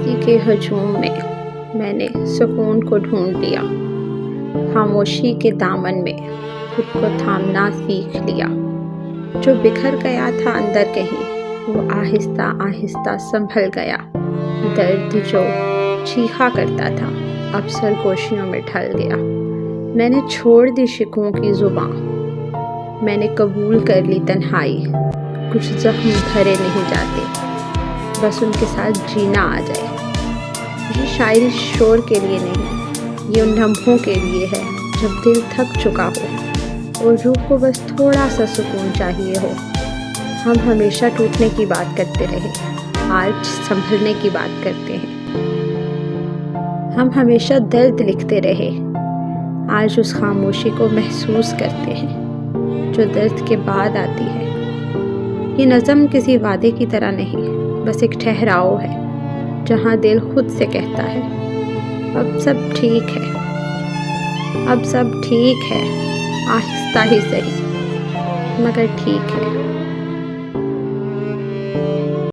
مستی کے ہجوم میں میں نے سکون کو ڈھونڈ لیا، خاموشی کے دامن میں خود کو تھامنا سیکھ لیا۔ جو بکھر گیا تھا اندر کہیں، وہ آہستہ آہستہ سنبھل گیا۔ درد جو چیخا کرتا تھا اب سرگوشیوں میں ڈھل گیا۔ میں نے چھوڑ دی شکووں کی زباں، میں نے قبول کر لی تنہائی۔ کچھ زخم بھرے نہیں جاتے، بس ان کے ساتھ جینا آ جائے۔ یہ شاعری شور کے لیے نہیں، یہ ان لمحوں کے لیے ہے جب دل تھک چکا ہو اور روح کو بس تھوڑا سا سکون چاہیے ہو۔ ہم ہمیشہ ٹوٹنے کی بات کرتے رہے، آج سنبھلنے کی بات کرتے ہیں۔ ہم ہمیشہ درد لکھتے رہے، آج اس خاموشی کو محسوس کرتے ہیں جو درد کے بعد آتی ہے۔ یہ نظم کسی وعدے کی طرح نہیں، بس ایک ٹھہراؤ ہے جہاں دل خود سے کہتا ہے اب سب ٹھیک ہے، اب سب ٹھیک ہے، آہستہ ہی صحیح مگر ٹھیک ہے۔